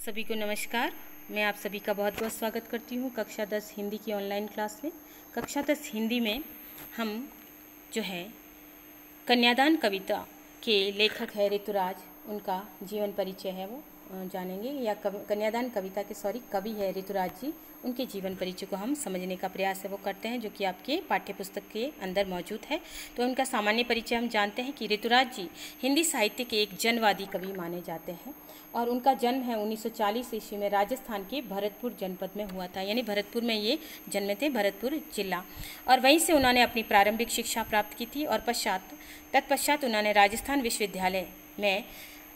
सभी को नमस्कार। मैं आप सभी का बहुत बहुत स्वागत करती हूँ कक्षा 10 हिंदी की ऑनलाइन क्लास में। कक्षा 10 हिंदी में हम जो है कन्यादान कविता के लेखक है ऋतुराज, उनका जीवन परिचय है वो जानेंगे, या कन्यादान कविता के कवि है ऋतुराज जी, उनके जीवन परिचय को हम समझने का प्रयास है वो करते हैं, जो कि आपके पाठ्य पुस्तक के अंदर मौजूद है। तो उनका सामान्य परिचय हम जानते हैं कि ऋतुराज जी हिंदी साहित्य के एक जनवादी कवि माने जाते हैं और उनका जन्म है 1940 ईस्वी में राजस्थान के भरतपुर जनपद में हुआ था, यानी भरतपुर में ये जन्मे थे, भरतपुर जिला। और वहीं से उन्होंने अपनी प्रारंभिक शिक्षा प्राप्त की थी और तत्पश्चात उन्होंने राजस्थान विश्वविद्यालय में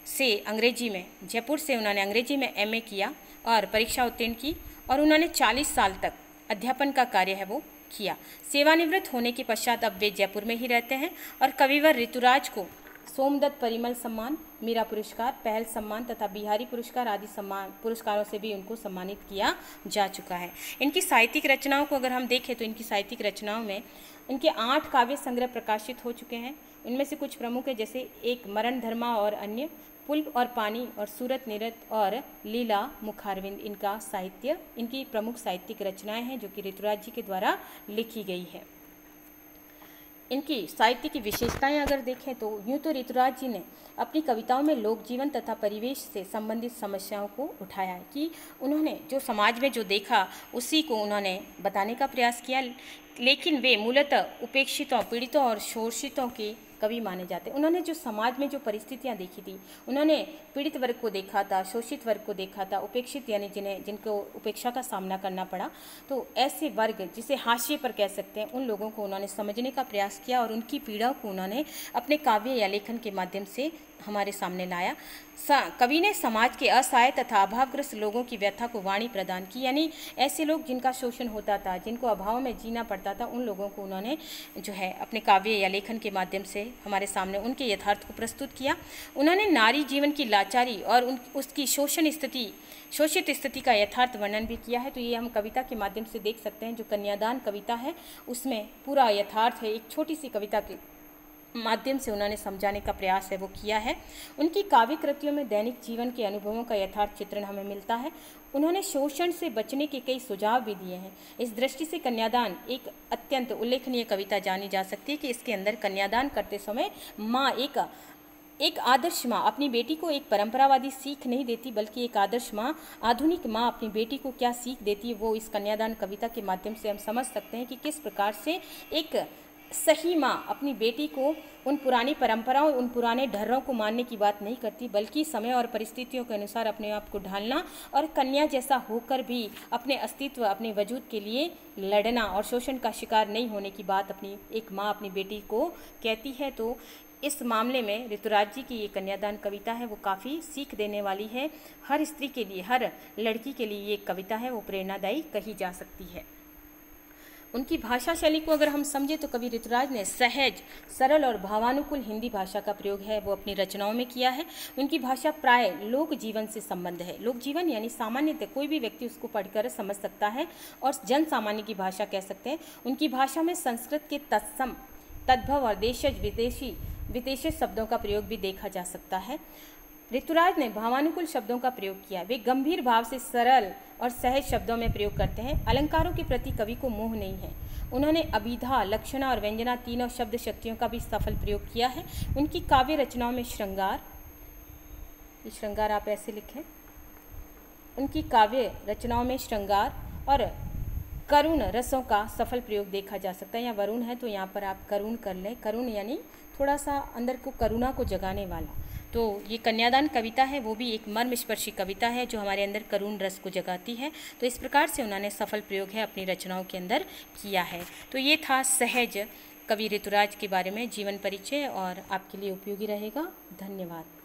से अंग्रेजी में, जयपुर से उन्होंने अंग्रेजी में एमए किया और परीक्षा उत्तीर्ण की और उन्होंने 40 साल तक अध्यापन का कार्य है वो किया। सेवानिवृत्त होने के पश्चात अब वे जयपुर में ही रहते हैं और कविवर ऋतुराज को सोमदत्त परिमल सम्मान, मीरा पुरस्कार, पहल सम्मान तथा बिहारी पुरस्कार आदि पुरस्कारों से भी उनको सम्मानित किया जा चुका है। इनकी साहित्यिक रचनाओं को अगर हम देखें तो इनकी साहित्यिक रचनाओं में इनके 8 काव्य संग्रह प्रकाशित हो चुके हैं। इनमें से कुछ प्रमुख है, जैसे एक मरण धर्मा और अन्य, पुल और पानी और सूरत निरत और लीला मुखारविंद इनकी प्रमुख साहित्यिक रचनाएं हैं जो कि ऋतुराज जी के द्वारा लिखी गई है। इनकी साहित्य की विशेषताएं अगर देखें तो यूँ तो ऋतुराज जी ने अपनी कविताओं में लोक जीवन तथा परिवेश से संबंधित समस्याओं को उठाया है कि उन्होंने जो समाज में जो देखा उसी को उन्होंने बताने का प्रयास किया, लेकिन वे मूलतः उपेक्षितों, पीड़ितों और शोषितों के कवि माने जाते। उन्होंने जो समाज में जो परिस्थितियां देखी थी, उन्होंने पीड़ित वर्ग को देखा था, शोषित वर्ग को देखा था, उपेक्षित यानी जिनको उपेक्षा का सामना करना पड़ा, तो ऐसे वर्ग जिसे हाशिए पर कह सकते हैं, उन लोगों को उन्होंने समझने का प्रयास किया और उनकी पीड़ा को उन्होंने अपने काव्य या लेखन के माध्यम से हमारे सामने लाया। कवि ने समाज के असहाय तथा अभावग्रस्त लोगों की व्यथा को वाणी प्रदान की, यानी ऐसे लोग जिनका शोषण होता था, जिनको अभाव में जीना पड़ता था, उन लोगों को उन्होंने जो है अपने काव्य या लेखन के माध्यम से हमारे सामने उनके यथार्थ को प्रस्तुत किया। उन्होंने नारी जीवन की लाचारी और उसकी शोषित स्थिति का यथार्थ वर्णन भी किया है। तो ये हम कविता के माध्यम से देख सकते हैं। जो कन्यादान कविता है उसमें पूरा यथार्थ है, एक छोटी सी कविता के माध्यम से उन्होंने समझाने का प्रयास है वो किया है। उनकी काव्य कृतियों में दैनिक जीवन के अनुभवों का यथार्थ चित्रण हमें मिलता है। उन्होंने शोषण से बचने के कई सुझाव भी दिए हैं। इस दृष्टि से कन्यादान एक अत्यंत उल्लेखनीय कविता जानी जा सकती है कि इसके अंदर कन्यादान करते समय माँ एक आदर्श माँ अपनी बेटी को एक परंपरावादी सीख नहीं देती, बल्कि एक आदर्श माँ, आधुनिक माँ अपनी बेटी को क्या सीख देती है, वो इस कन्यादान कविता के माध्यम से हम समझ सकते हैं कि किस प्रकार से एक सही माँ अपनी बेटी को उन पुरानी परंपराओं, उन पुराने ढर्रों को मानने की बात नहीं करती, बल्कि समय और परिस्थितियों के अनुसार अपने आप को ढालना और कन्या जैसा होकर भी अपने अस्तित्व, अपने वजूद के लिए लड़ना और शोषण का शिकार नहीं होने की बात अपनी एक माँ अपनी बेटी को कहती है। तो इस मामले में ऋतुराज जी की ये कन्यादान कविता है वो काफ़ी सीख देने वाली है। हर स्त्री के लिए, हर लड़की के लिए ये कविता है वो प्रेरणादायी कही जा सकती है। उनकी भाषा शैली को अगर हम समझें तो कवि ऋतुराज ने सहज, सरल और भावानुकूल हिंदी भाषा का प्रयोग है वो अपनी रचनाओं में किया है। उनकी भाषा प्राय लोक जीवन से संबंध है। लोक जीवन यानी सामान्यतः कोई भी व्यक्ति उसको पढ़कर समझ सकता है और जन सामान्य की भाषा कह सकते हैं। उनकी भाषा में संस्कृत के तत्सम, तद्भव और देशज विदेशी शब्दों का प्रयोग भी देखा जा सकता है। ऋतुराज ने भावानुकूल शब्दों का प्रयोग किया। वे गंभीर भाव से सरल और सहज शब्दों में प्रयोग करते हैं। अलंकारों के प्रति कवि को मोह नहीं है। उन्होंने अभिधा, लक्षणा और व्यंजना तीनों शब्द शक्तियों का भी सफल प्रयोग किया है। उनकी काव्य रचनाओं में श्रृंगार आप ऐसे लिखें, उनकी काव्य रचनाओं में श्रृंगार और करुण रसों का सफल प्रयोग देखा जा सकता है। या वरुण है तो यहाँ पर आप करुण कर लें। करुण यानी थोड़ा सा अंदर को करुणा को जगाने वाला। तो ये कन्यादान कविता है वो भी एक मर्मस्पर्शी कविता है जो हमारे अंदर करुण रस को जगाती है। तो इस प्रकार से उन्होंने सफल प्रयोग है अपनी रचनाओं के अंदर किया है। तो ये था सहज कवि ऋतुराज के बारे में जीवन परिचय और आपके लिए उपयोगी रहेगा। धन्यवाद।